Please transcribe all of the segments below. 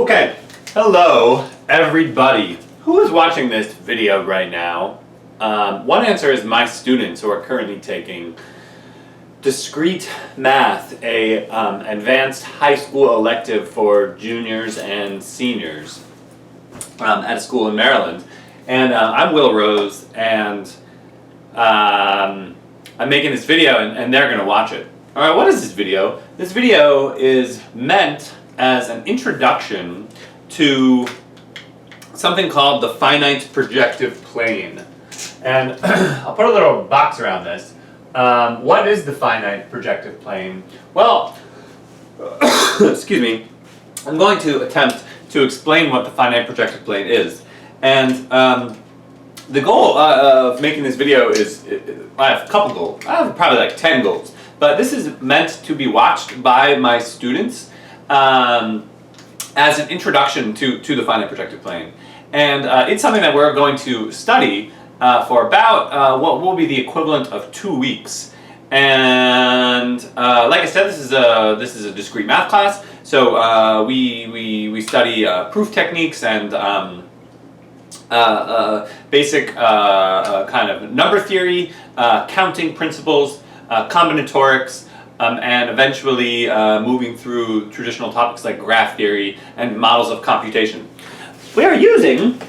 Okay, hello everybody. Who is watching this video right now? One answer is my students who are currently taking Discrete Math, a advanced high school elective for juniors and seniors at a school in Maryland. And I'm Will Rose, and I'm making this video, and they're going to watch it. Alright, what is this video? This video is meant as an introduction to something called the Finite Projective plane. And I'll put a little box around this. What is the Finite Projective plane? Well, excuse me, I'm going to attempt to explain what the Finite Projective plane is. And the goal of making this video is, I have a couple goals. I have probably like 10 goals. But this is meant to be watched by my students as an introduction to the Finite Projective plane. And it's something that we're going to study for about what will be the equivalent of 2 weeks. And like I said, this is a discrete math class. So we study proof techniques and basic kind of number theory, counting principles, combinatorics, and eventually moving through traditional topics like graph theory and models of computation. We are using,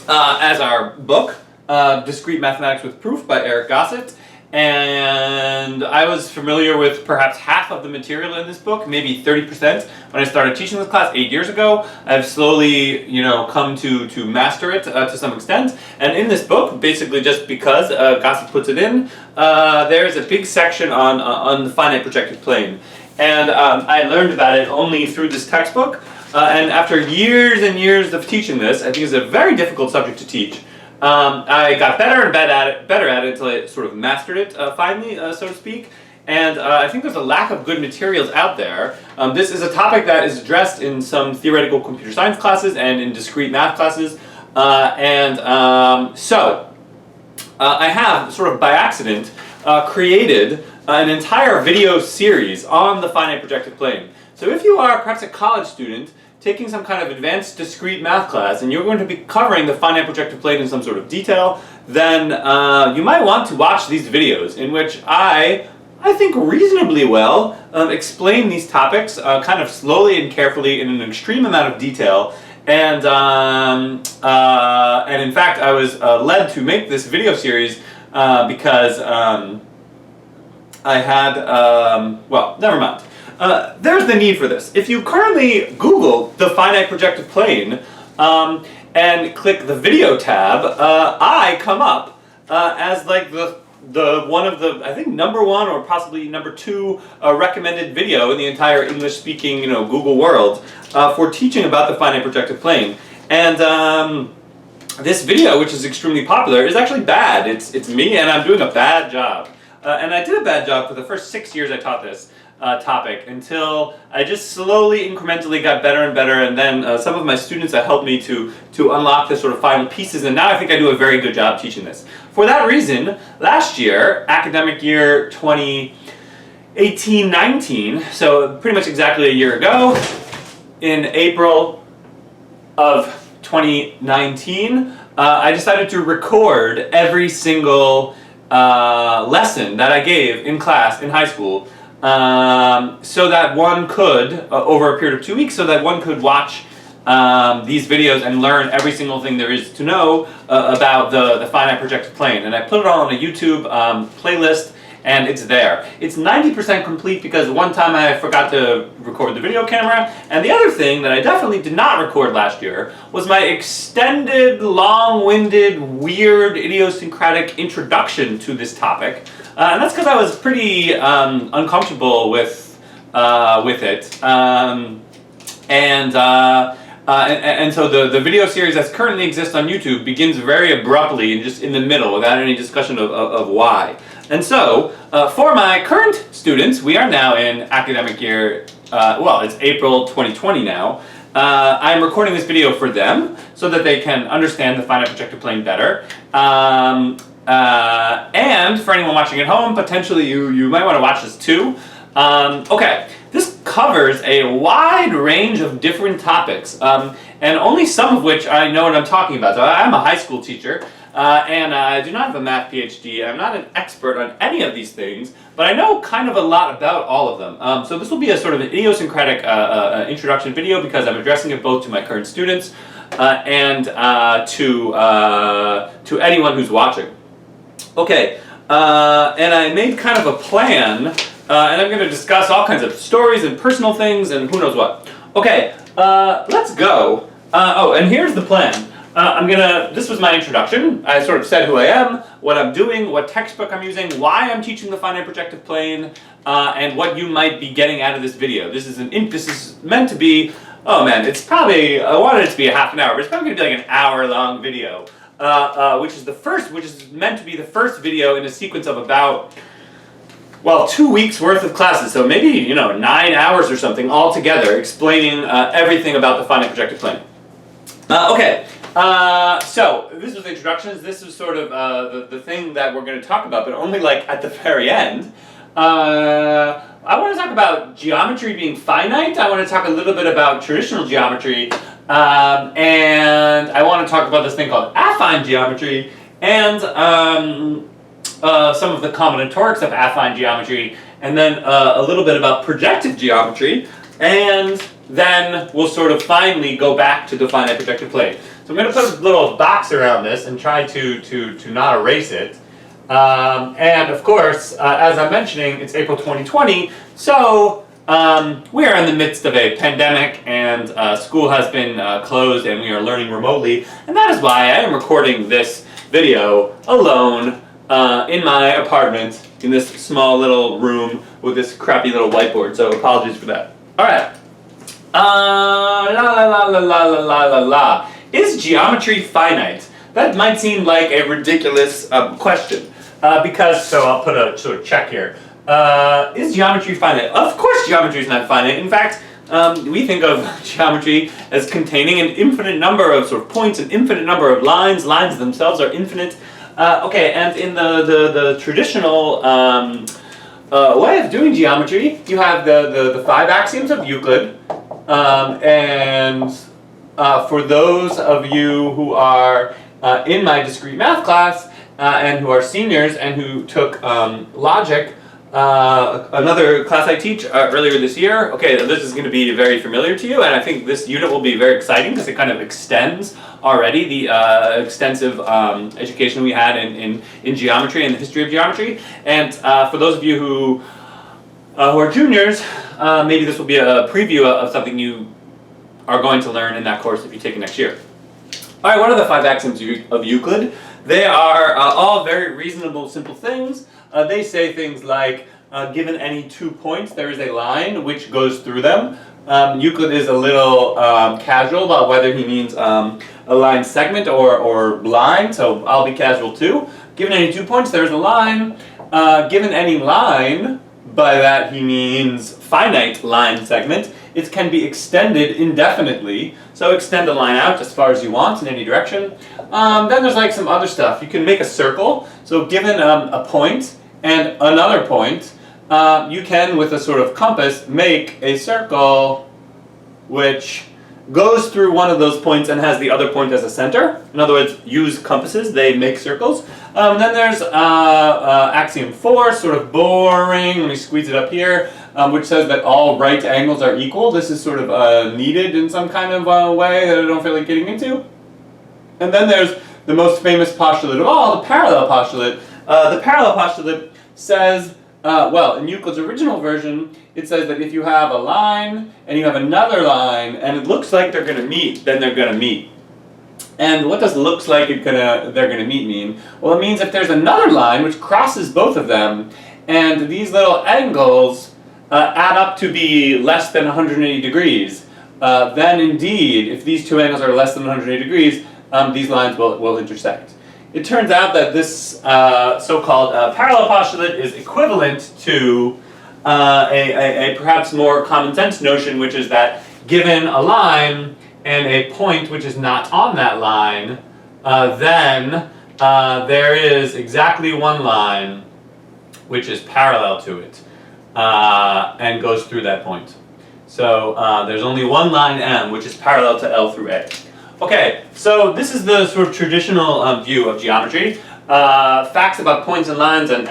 as our book, Discrete Mathematics with Proof by Eric Gossett, and I was familiar with perhaps half of the material in this book, maybe 30%, when I started teaching this class 8 years ago. I've slowly, come to master it to some extent, and in this book, basically just because Gossett puts it in, there's a big section on the finite projective plane, and I learned about it only through this textbook, and after years and years of teaching this, I think it's a very difficult subject to teach. I got better and better at it until I sort of mastered it finally, so to speak. And I think there's a lack of good materials out there. This is a topic that is addressed in some theoretical computer science classes and in discrete math classes. So I have, sort of by accident, created an entire video series on the finite projective plane. So if you are perhaps a college student taking some kind of advanced discrete math class and you're going to be covering the finite projective plane in some sort of detail, then you might want to watch these videos in which I think reasonably well explain these topics kind of slowly and carefully in an extreme amount of detail. And in fact, I was led to make this video series because I had, well, never mind. There's the need for this. If you currently Google the finite projective plane and click the video tab, I come up as like the one of the, I think, number one or possibly number two recommended video in the entire English-speaking Google world for teaching about the finite projective plane. And this video, which is extremely popular, is actually bad. It's me, and I'm doing a bad job. And I did a bad job for the first 6 years I taught this topic until I just slowly, incrementally got better and better, and then some of my students have helped me to unlock the sort of final pieces, and now I think I do a very good job teaching this. For that reason, last year, academic year 2018-19, so pretty much exactly a year ago, in April of 2019, I decided to record every single lesson that I gave in class in high school, so that one could, over a period of 2 weeks, so that one could watch these videos and learn every single thing there is to know about the finite projective plane. And I put it all on a YouTube playlist, and it's there. It's 90% complete because one time I forgot to record the video camera, and the other thing that I definitely did not record last year was my extended, long-winded, weird, idiosyncratic introduction to this topic. And that's because I was pretty uncomfortable with it. And so the video series that currently exists on YouTube begins very abruptly and just in the middle without any discussion of why. And so, for my current students, we are now in academic year, well, it's April 2020 now. I'm recording this video for them so that they can understand the finite projective plane better. And for anyone watching at home, potentially you might want to watch this too. Okay, This covers a wide range of different topics, and only some of which I know what I'm talking about. So I'm a high school teacher, and I do not have a math PhD. I'm not an expert on any of these things, but I know kind of a lot about all of them. So this will be a sort of an idiosyncratic introduction video because I'm addressing it both to my current students and to anyone who's watching. Okay, and I made kind of a plan. And I'm going to discuss all kinds of stories and personal things and who knows what. Okay, let's go. Oh, and here's the plan. This was my introduction. I sort of said who I am, what I'm doing, what textbook I'm using, why I'm teaching the finite projective plane, and what you might be getting out of this video. This is meant to be, oh man, it's probably, I wanted it to be a half an hour, but it's probably going to be like an hour-long video, which is meant to be the first video in a sequence of about, well, 2 weeks worth of classes, so maybe, 9 hours or something all together explaining everything about the finite projective plane. Okay, so this was introductions. This is sort of the thing that we're going to talk about, but only like at the very end. I want to talk about geometry being finite. I want to talk a little bit about traditional geometry, and I want to talk about this thing called affine geometry, and some of the combinatorics of affine geometry, and then a little bit about projective geometry, and then we'll sort of finally go back to the finite projective plane. So I'm going to put a little box around this and try to not erase it. And of course, as I'm mentioning, it's April 2020, so we are in the midst of a pandemic, and school has been closed, and we are learning remotely, and that is why I am recording this video alone in my apartment, in this small little room with this crappy little whiteboard, so apologies for that. Alright. La. Is geometry finite? That might seem like a ridiculous question, because, so I'll put a sort of check here. Is geometry finite? Of course geometry is not finite. In fact, we think of geometry as containing an infinite number of sort of points, an infinite number of lines. Lines themselves are infinite. Okay, and in the traditional way of doing geometry, you have the 5 axioms of Euclid, and for those of you who are in my discrete math class and who are seniors and who took logic, another class I teach earlier this year, okay, this is going to be very familiar to you, and I think this unit will be very exciting because it kind of extends already the extensive education we had in geometry and the history of geometry. And for those of you who are juniors, maybe this will be a preview of something you are going to learn in that course if you take it next year. Alright, what are the 5 axioms of Euclid? They are all very reasonable, simple things. They say things like, given any 2 points, there is a line which goes through them. Euclid is a little casual about whether he means a line segment or line, so I'll be casual too. Given any 2 points, there is a line. Given any line, by that he means finite line segment. It can be extended indefinitely, so extend a line out as far as you want in any direction. Then there's like some other stuff. You can make a circle, so given a point and another point, you can, with a sort of compass, make a circle which goes through one of those points and has the other point as a center. In other words, use compasses, they make circles. Then there's axiom 4, sort of boring, let me squeeze it up here, which says that all right angles are equal. This is sort of needed in some kind of way that I don't feel like getting into. And then there's the most famous postulate of all, the parallel postulate. The parallel postulate says, well, in Euclid's original version, it says that if you have a line and you have another line and it looks like they're going to meet, then they're going to meet. And what does looks like they're going to meet mean? Well, it means if there's another line which crosses both of them and these little angles add up to be less than 180 degrees, then indeed, if these 2 angles are less than 180 degrees, these lines will intersect. It turns out that this so-called parallel postulate is equivalent to a perhaps more common sense notion, which is that given a line and a point which is not on that line, then there is exactly one line which is parallel to it. and goes through that point. So there's only one line M, which is parallel to L through A. Okay, so this is the sort of traditional view of geometry. Facts about points and lines and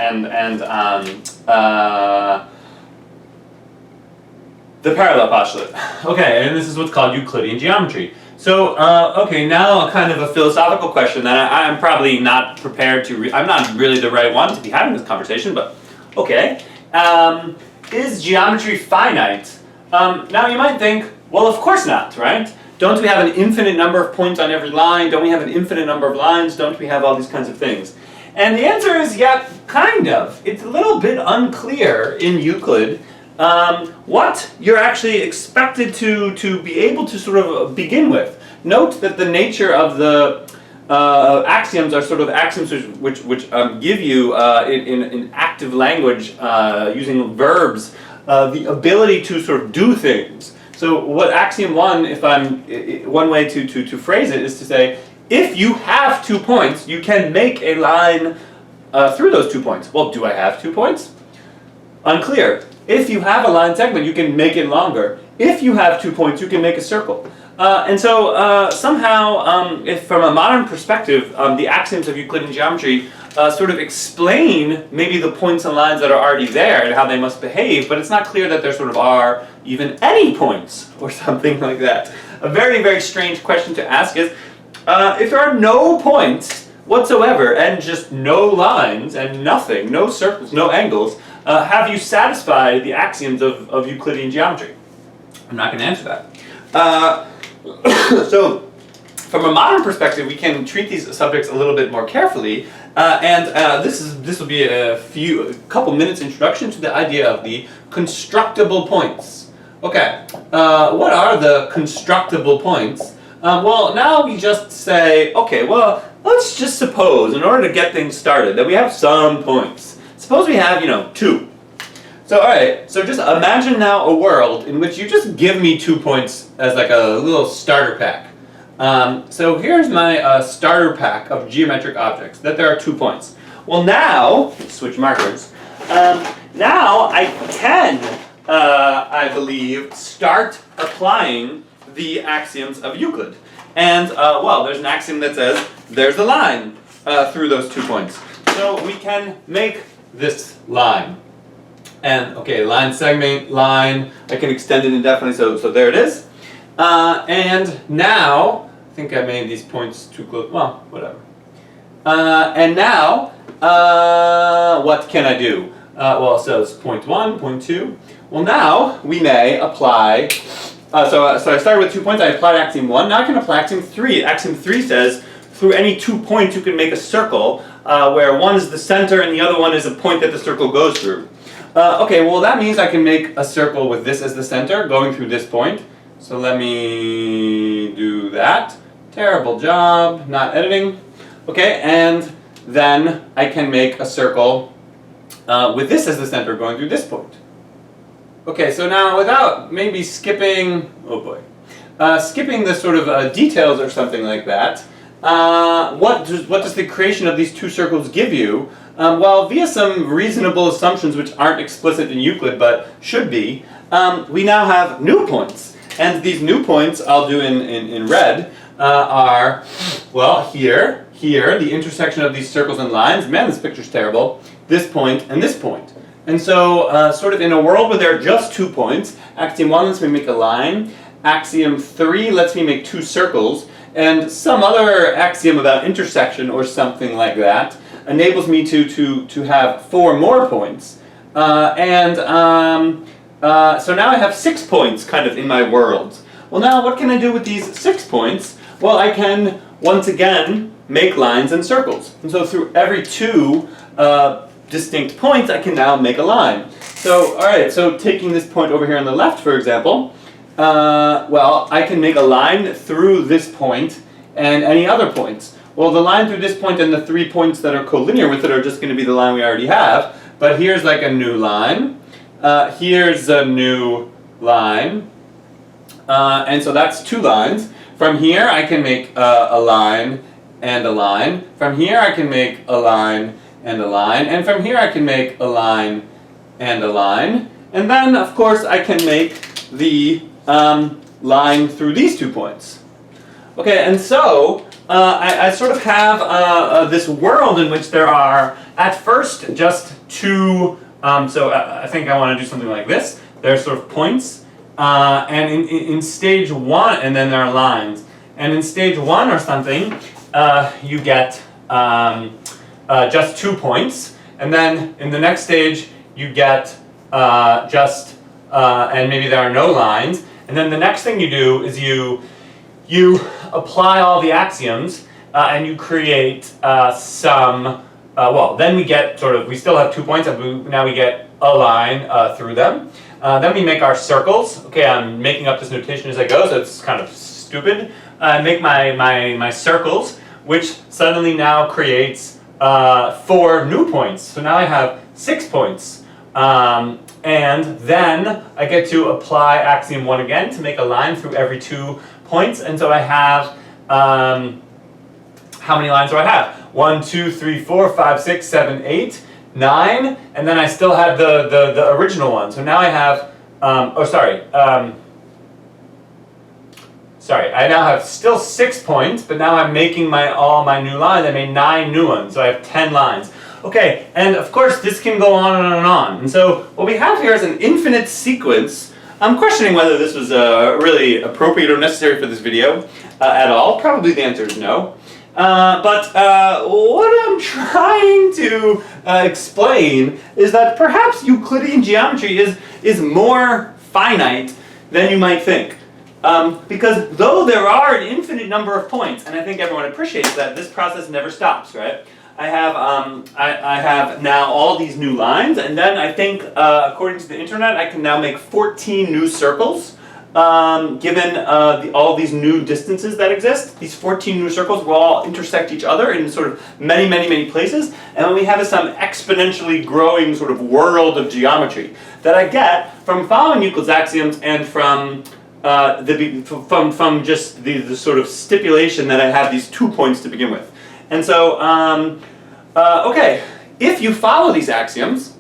the parallel postulate. Okay, and this is what's called Euclidean geometry. So, okay, now kind of a philosophical question that I'm probably not prepared to, I'm not really the right one to be having this conversation, but okay. Is geometry finite? Now you might think, well, of course not, right? Don't we have an infinite number of points on every line? Don't we have an infinite number of lines? Don't we have all these kinds of things? And the answer is, yeah, kind of. It's a little bit unclear in Euclid what you're actually expected to be able to sort of begin with. Note that the nature of the axioms are sort of axioms which give you, in active language, using verbs, the ability to sort of do things. So what axiom 1, if one way to phrase it is to say, if you have 2 points, you can make a line through those 2 points. Well, do I have 2 points? Unclear. If you have a line segment, you can make it longer. If you have 2 points, you can make a circle. And so somehow, if from a modern perspective, the axioms of Euclidean geometry sort of explain maybe the points and lines that are already there and how they must behave, but it's not clear that there sort of are even any points or something like that. A very, very strange question to ask is, if there are no points whatsoever and just no lines and nothing, no circles, no angles, have you satisfied the axioms of Euclidean geometry? I'm not going to answer that. So, from a modern perspective, we can treat these subjects a little bit more carefully, and this will be a couple minutes introduction to the idea of the constructible points. Okay, what are the constructible points? Well, now we just say, okay, well, let's just suppose, in order to get things started, that we have some points. Suppose we have, 2. So, alright, so just imagine now a world in which you just give me 2 points as like a little starter pack. So here's my starter pack of geometric objects, that there are 2 points. Well now, switch markers, now I can, I believe, start applying the axioms of Euclid. And, well, there's an axiom that says there's a line through those 2 points. So we can make this line. And, okay, line segment, line, I can extend it indefinitely, so there it is. And now, I think I made these points too close, well, whatever. And now, what can I do? Well, so it's point 1, point 2. Well, now we may apply, so I started with 2 points, I applied axiom 1, now I can apply axiom 3. Axiom 3 says, through any 2 points you can make a circle, where one is the center and the other one is a point that the circle goes through. Okay, well that means I can make a circle with this as the center, going through this point. So let me do that. Terrible job, not editing. Okay, and then I can make a circle with this as the center, going through this point. Okay, so now without maybe skipping, oh boy, skipping the sort of details or something like that, what does the creation of these 2 circles give you? Well, via some reasonable assumptions which aren't explicit in Euclid but should be, we now have new points. And these new points, I'll do in red, are, well, here, the intersection of these circles and lines. Man, this picture's terrible. This point and this point. And so, sort of in a world where there are just 2 points, axiom 1 lets me make a line, axiom 3 lets me make 2 circles, and some other axiom about intersection or something like that enables me to have 4 more points. So now I have 6 points kind of in my world. Well now, what can I do with these 6 points? Well, I can, once again, make lines and circles. And so through every 2 distinct points, I can now make a line. So, alright, so taking this point over here on the left, for example, well, I can make a line through this point and any other points. Well, the line through this point and the 3 points that are collinear with it are just going to be the line we already have. But here's like a new line. Here's a new line. And so that's 2 lines. From here I can make a line and a line. From here I can make a line and a line. And from here I can make a line and a line. And then, of course, I can make the line through these 2 points. Okay, and so I sort of have this world in which there are, at first, just 2, so I think I want to do something like this. There's sort of points, and in stage 1, and then there are lines. And in stage 1 or something, you get just 2 points, and then in the next stage, you get and maybe there are no lines, and then the next thing you do is you apply all the axioms, and you create some, then we get we still have 2 points, and now we get a line through them. Then we make our circles. Okay, I'm making up this notation as I go, so it's kind of stupid. I make my circles, which suddenly now creates 4 new points. So now I have 6 points. And then I get to apply axiom 1 again to make a line through every 2 points. And so I have, how many lines do I have? 1, 2, 3, 4, 5, 6, 7, 8, 9. And then I still have the original one. So now I have, I now have still 6 points, but now I'm making all my new lines. I made 9 new ones, so I have 10 lines. Okay, and of course this can go on and on. And so what we have here is an infinite sequence. I'm questioning whether this was really appropriate or necessary for this video at all. Probably the answer is no. But what I'm trying to explain is that perhaps Euclidean geometry is more finite than you might think. Because though there are an infinite number of points, and I think everyone appreciates that, this process never stops, right? I have now all these new lines, and then I think, according to the internet, I can now make 14 new circles, given all these new distances that exist. These 14 new circles will all intersect each other in sort of many, many, many places, and what we have is some exponentially growing sort of world of geometry that I get from following Euclid's axioms and from just the sort of stipulation that I have these 2 points to begin with. And so, okay, if you follow these axioms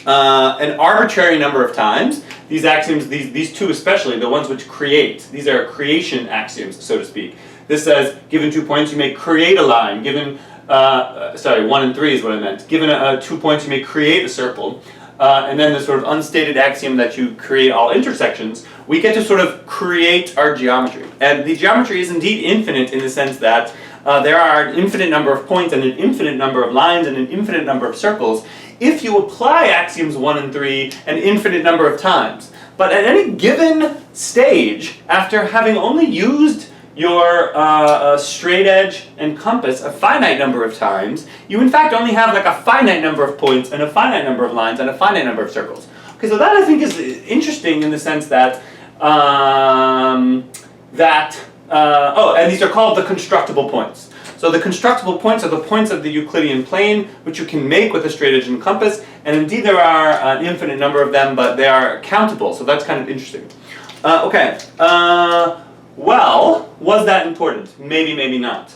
an arbitrary number of times, these axioms, these 2 especially, the ones which create, these are creation axioms, so to speak. This says, given 2 points, you may create a line. Given, 1 and 3 is what I meant. Given 2 points, you may create a circle. And then the sort of unstated axiom that you create all intersections, we get to sort of create our geometry. And the geometry is indeed infinite in the sense that there are an infinite number of points and an infinite number of lines and an infinite number of circles if you apply axioms 1 and 3 an infinite number of times. But at any given stage, after having only used your straight edge and compass a finite number of times, you in fact only have like a finite number of points and a finite number of lines and a finite number of circles. Okay, so that I think is interesting in the sense that and these are called the constructible points. So the constructible points are the points of the Euclidean plane which you can make with a straight edge and compass, and indeed there are an infinite number of them, but they are countable, so that's kind of interesting. Well, was that important? Maybe, maybe not.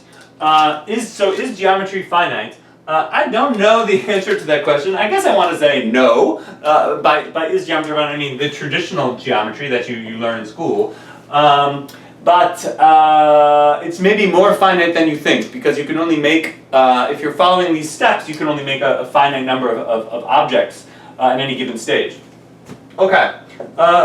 Is geometry finite? I don't know the answer to that question. I guess I want to say no. By is geometry finite, I mean the traditional geometry that you learn in school. But it's maybe more finite than you think, because you can only make, if you're following these steps, you can only make a finite number of objects at any given stage. Okay,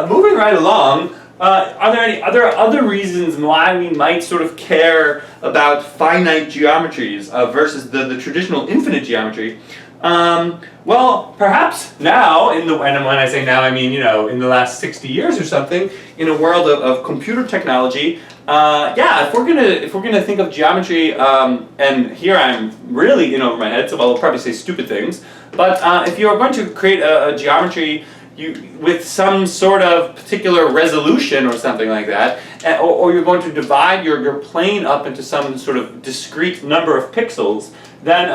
moving right along, are there any other reasons why we might sort of care about finite geometries versus the traditional infinite geometry? Well, perhaps now, and when I say now, I mean, in the last 60 years or something, in a world of computer technology, if we're gonna think of geometry, and here I'm really in over my head, so I'll probably say stupid things, but if you are going to create a geometry with some sort of particular resolution or something like that, or you're going to divide your plane up into some sort of discrete number of pixels, then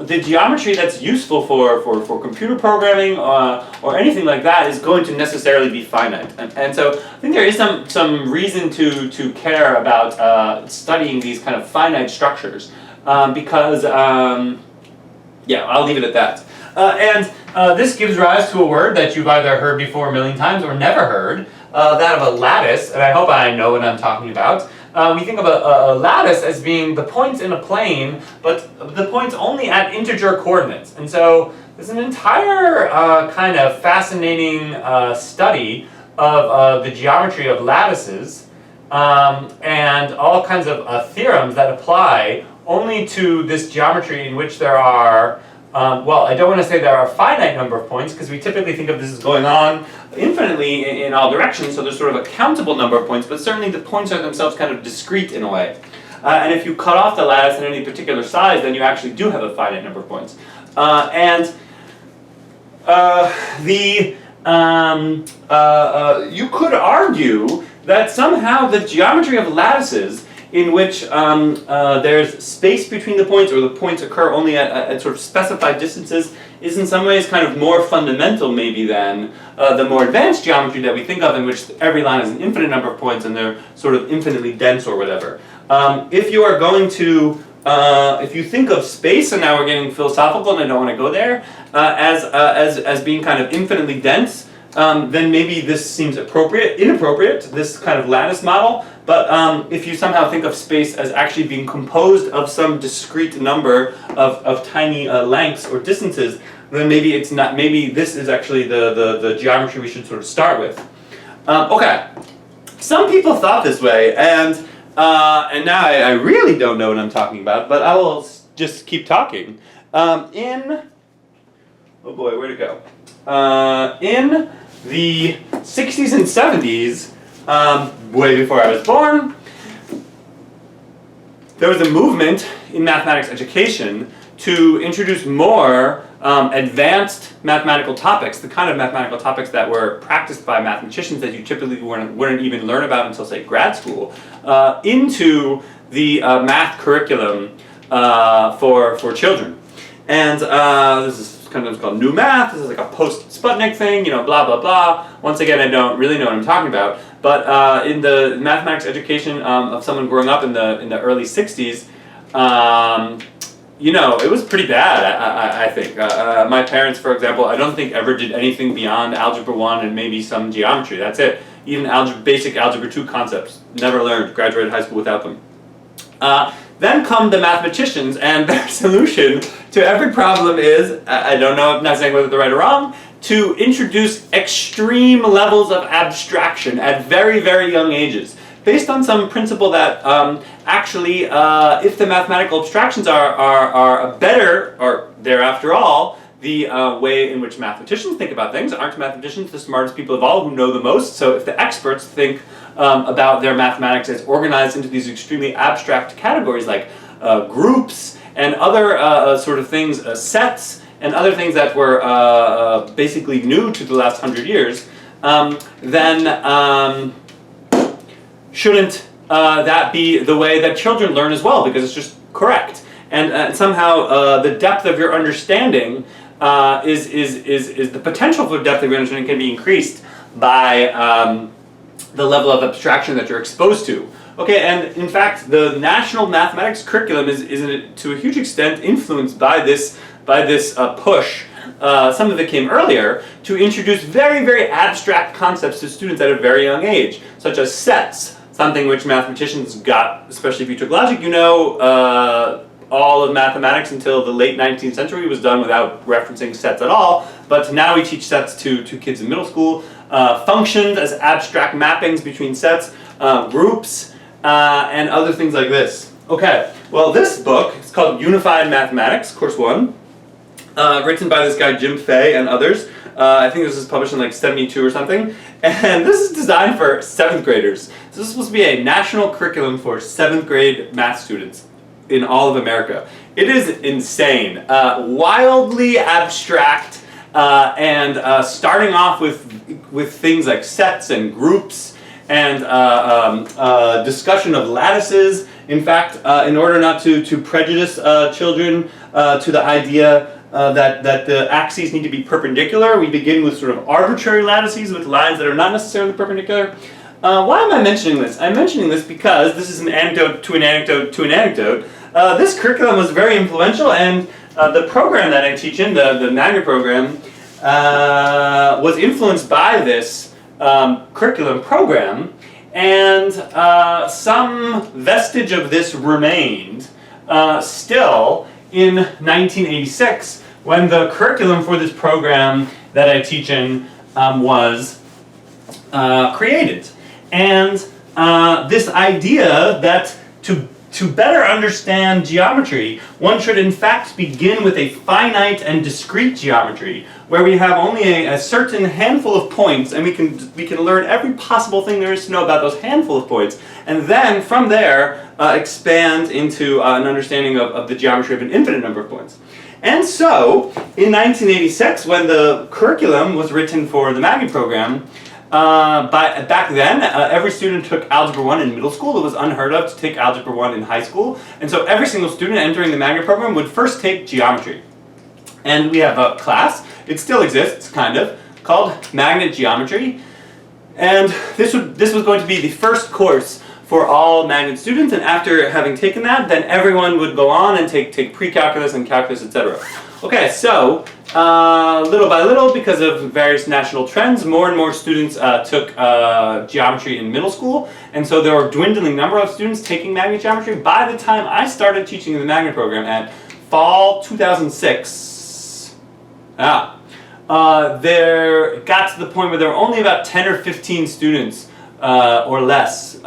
the geometry that's useful for computer programming or anything like that is going to necessarily be finite. And so I think there is some reason to care about studying these kind of finite structures because, I'll leave it at that. This gives rise to a word that you've either heard before a million times or never heard, that of a lattice, and I hope I know what I'm talking about. We think of a lattice as being the points in a plane, but the points only at integer coordinates. And so there's an entire kind of fascinating study of the geometry of lattices and all kinds of theorems that apply only to this geometry in which there are, well, I don't want to say there are a finite number of points, because we typically think of this as going on infinitely in all directions, so there's sort of a countable number of points, but certainly the points are themselves kind of discrete in a way. And if you cut off the lattice in any particular size, then you actually do have a finite number of points. You could argue that somehow the geometry of lattices in which there's space between the points, or the points occur only at sort of specified distances, is in some ways kind of more fundamental maybe than the more advanced geometry that we think of, in which every line has an infinite number of points and they're sort of infinitely dense or whatever. If you are going to, if you think of space, and now we're getting philosophical and I don't want to go there, as being kind of infinitely dense, then maybe this seems inappropriate, this kind of lattice model. But if you somehow think of space as actually being composed of some discrete number of tiny lengths or distances, then maybe it's not. Maybe this is actually the geometry we should sort of start with. Okay, some people thought this way, and now I really don't know what I'm talking about. But I will just keep talking. Oh boy, where'd it go? In the 60s and 70s, way before I was born, there was a movement in mathematics education to introduce more advanced mathematical topics, the kind of mathematical topics that were practiced by mathematicians that you typically wouldn't even learn about until, say, grad school, into the math curriculum for children. And this is sometimes called new math. This is like a post-Sputnik thing, blah, blah, blah. Once again, I don't really know what I'm talking about. But in the mathematics education of someone growing up in the early 60s, it was pretty bad, I think. My parents, for example, I don't think ever did anything beyond Algebra 1 and maybe some geometry. That's it. Even basic Algebra 2 concepts, never learned, graduated high school without them. Then come the mathematicians, and their solution to every problem is, I don't know, I'm not saying whether they're right or wrong, to introduce extreme levels of abstraction at very, very young ages, based on some principle that actually, if the mathematical abstractions are better, or they're after all, the way in which mathematicians think about things. Aren't mathematicians the smartest people of all, who know the most? So if the experts think about their mathematics as organized into these extremely abstract categories like groups and other sort of things, sets, and other things that were basically new to the last 100 years, then shouldn't that be the way that children learn as well? Because it's just correct. And somehow the depth of your understanding is the potential for depth of your understanding can be increased by the level of abstraction that you're exposed to. Okay, and in fact, the national mathematics curriculum is to a huge extent influenced by this push. Some of it came earlier, to introduce very, very abstract concepts to students at a very young age, such as sets, something which mathematicians got, especially if you took logic, all of mathematics until the late 19th century was done without referencing sets at all, but now we teach sets to kids in middle school. Functions as abstract mappings between sets, groups, and other things like this. Okay, well this book is called Unified Mathematics, Course 1, written by this guy Jim Fay and others. I think this was published in like 72 or something, and this is designed for 7th graders. So this is supposed to be a national curriculum for 7th grade math students in all of America. It is insane, wildly abstract, and starting off with things like sets and groups and discussion of lattices. In fact, in order not to prejudice children to the idea that the axes need to be perpendicular, we begin with sort of arbitrary lattices with lines that are not necessarily perpendicular. Why am I mentioning this? I'm mentioning this because this is an anecdote to an anecdote to an anecdote. This curriculum was very influential, and the program that I teach in, the magnet program, was influenced by this curriculum program, and some vestige of this remained still in 1986 when the curriculum for this program that I teach in was created. And this idea that to better understand geometry, one should in fact begin with a finite and discrete geometry, where we have only a certain handful of points, and we can learn every possible thing there is to know about those handful of points, and then from there expand into an understanding of the geometry of an infinite number of points. And so, in 1986, when the curriculum was written for the magnet program, back then, every student took Algebra 1 in middle school. It was unheard of to take Algebra 1 in high school. And so every single student entering the magnet program would first take geometry. And we have a class, it still exists, kind of, called Magnet Geometry. And this was going to be the first course for all magnet students, and after having taken that, then everyone would go on and take pre-calculus and calculus, etc. Okay, so little by little, because of various national trends, more and more students took geometry in middle school, and so there were a dwindling number of students taking magnet geometry. By the time I started teaching in the magnet program at fall 2006, there got to the point where there were only about 10 or 15 students or less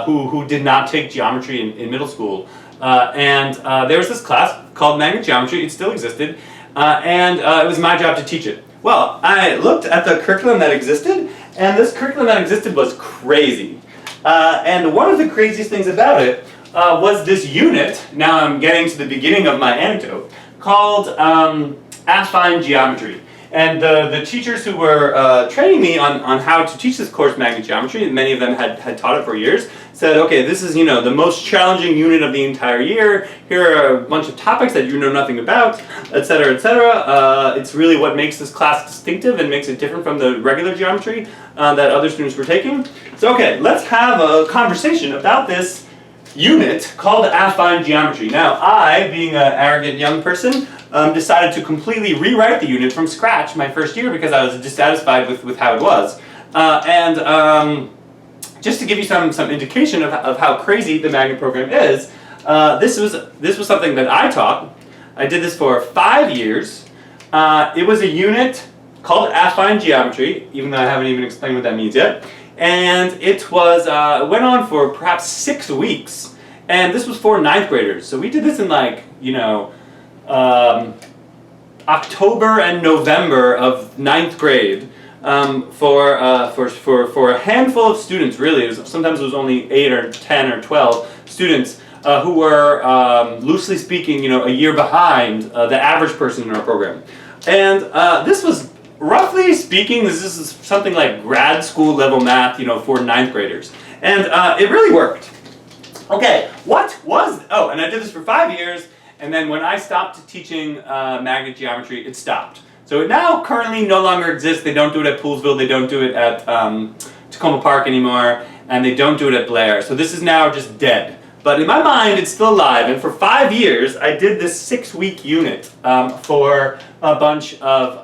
who did not take geometry in middle school. And there was this class called Magnet Geometry. It still existed, and it was my job to teach it. Well, I looked at the curriculum that existed, and this curriculum that existed was crazy. And one of the craziest things about it was this unit, now I'm getting to the beginning of my anecdote, called Affine Geometry. And the teachers who were training me on how to teach this course, Magnet Geometry, and many of them had taught it for years, said, okay, this is, the most challenging unit of the entire year. Here are a bunch of topics that you know nothing about, etc., etc. It's really what makes this class distinctive and makes it different from the regular geometry that other students were taking. So, okay, let's have a conversation about this unit called Affine Geometry. Now, I, being an arrogant young person, decided to completely rewrite the unit from scratch my first year because I was dissatisfied with how it was. Just to give you some indication of how crazy the magnet program is, this was something that I taught. I did this for 5 years. It was a unit called Affine Geometry, even though I haven't even explained what that means yet. And it was went on for perhaps 6 weeks, and this was for 9th graders. So we did this in October and November of 9th grade for a handful of students. Really, sometimes it was only 8 or 10 or 12 students who were loosely speaking, a year behind the average person in our program. And this was, roughly speaking, this is something like grad school level math, for 9th graders. And it really worked. Okay, and I did this for 5 years, and then when I stopped teaching magnet geometry, it stopped. So it now currently no longer exists. They don't do it at Poolsville, they don't do it at Tacoma Park anymore, and they don't do it at Blair. So this is now just dead. But in my mind, it's still alive, and for 5 years, I did this 6-week unit for a bunch of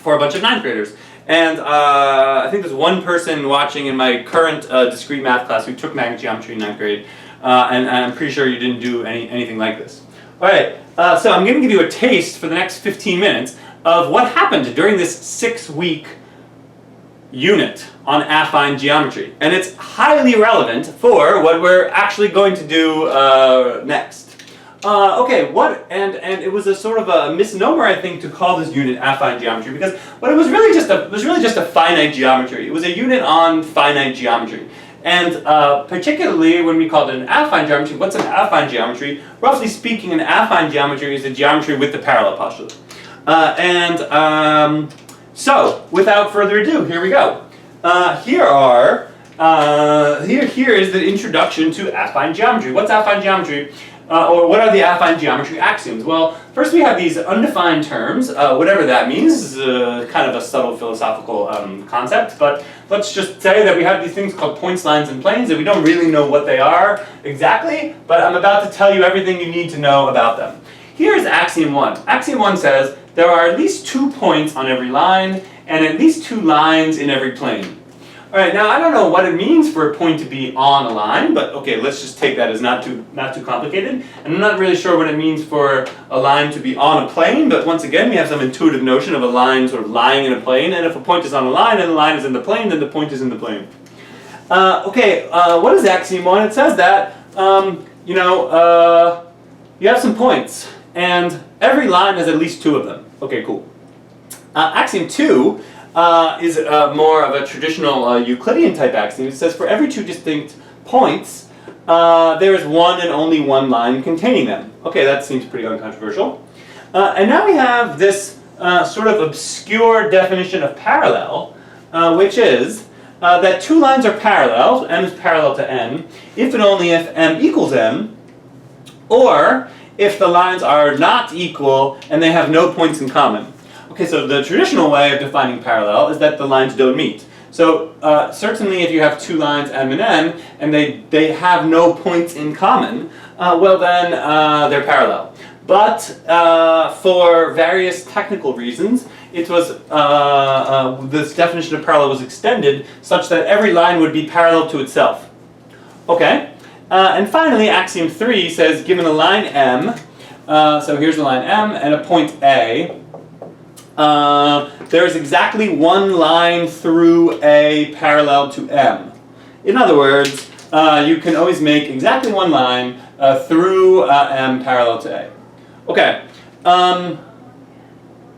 9th graders. And I think there's one person watching in my current discrete math class who took magnet geometry in 9th grade, and I'm pretty sure you didn't do anything like this. Alright, so I'm going to give you a taste for the next 15 minutes of what happened during this 6-week unit on affine geometry. And it's highly relevant for what we're actually going to do next. And it was a sort of a misnomer, I think, to call this unit affine geometry, because it was really just a finite geometry. It was a unit on finite geometry. And particularly when we called it an affine geometry, what's an affine geometry? Roughly speaking, an affine geometry is a geometry with the parallel postulate. So, without further ado, here we go. Here is the introduction to affine geometry. What's affine geometry? Or what are the affine geometry axioms? Well, first we have these undefined terms, whatever that means. Is kind of a subtle philosophical concept, but let's just say that we have these things called points, lines, and planes, and we don't really know what they are exactly, but I'm about to tell you everything you need to know about them. here's axiom 1. Axiom 1 says there are at least 2 points on every line and at least 2 lines in every plane. Alright, now I don't know what it means for a point to be on a line, but okay, let's just take that as not too complicated. And I'm not really sure what it means for a line to be on a plane, but once again we have some intuitive notion of a line sort of lying in a plane, and if a point is on a line and the line is in the plane, then the point is in the plane. What is axiom 1? It says that, you have some points, and every line has at least 2 of them. Okay, cool. Axiom 2 is more of a traditional Euclidean type axiom. It says for every 2 distinct points, there is one and only one line containing them. Okay, that seems pretty uncontroversial. And now we have this sort of obscure definition of parallel, which is that 2 lines are parallel, m is parallel to n, if and only if m equals m, or if the lines are not equal and they have no points in common. Okay, so the traditional way of defining parallel is that the lines don't meet. So certainly if you have 2 lines m and n and they have no points in common, well then they're parallel. But for various technical reasons, it was this definition of parallel was extended such that every line would be parallel to itself. Okay, and finally axiom 3 says given a line m, so here's the line m and a point A, there is exactly one line through A parallel to M. In other words, you can always make exactly one line through M parallel to A. Okay,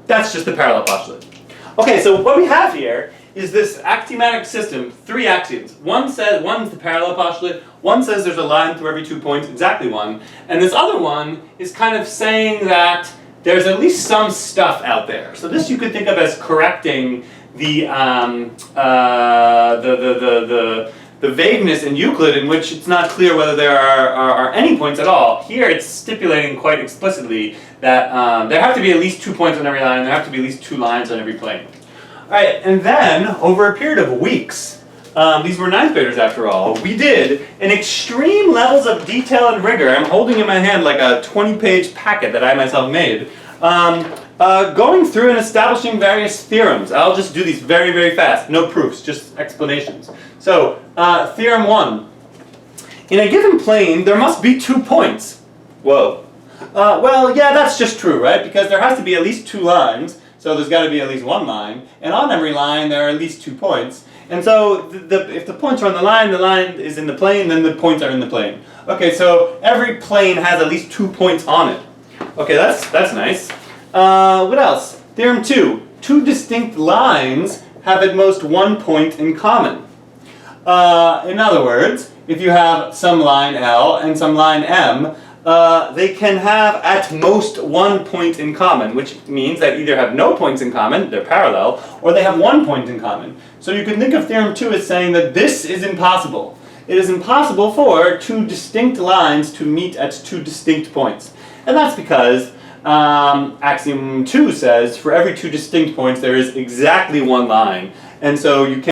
that's just the parallel postulate. Okay, so what we have here is this axiomatic system, 3 axioms. One's the parallel postulate, one says there's a line through every 2 points, exactly one, and this other one is kind of saying that there's at least some stuff out there. So this you could think of as correcting the vagueness in Euclid in which it's not clear whether there are any points at all. Here it's stipulating quite explicitly that there have to be at least 2 points on every line and there have to be at least 2 lines on every plane. Alright, and then over a period of weeks, these were 9th graders after all, we did in extreme levels of detail and rigor, I'm holding in my hand like a 20-page packet that I myself made, going through and establishing various theorems. I'll just do these very, very fast, no proofs, just explanations. So, theorem 1. In a given plane, there must be 2 points. Whoa. Well, yeah, that's just true, right? Because there has to be at least 2 lines, so there's got to be at least 1 line, and on every line there are at least 2 points. And so if the points are on the line is in the plane, then the points are in the plane. Okay, so every plane has at least 2 points on it. Okay, that's nice. What else? Theorem 2. 2 distinct lines have at most 1 point in common. In other words, if you have some line L and some line M, they can have at most 1 point in common, which means that either have no points in common, they're parallel, or they have 1 point in common. So you can think of theorem 2 as saying that this is impossible. It is impossible for 2 distinct lines to meet at 2 distinct points. And that's because axiom 2 says for every 2 distinct points there is exactly 1 line, and so you can't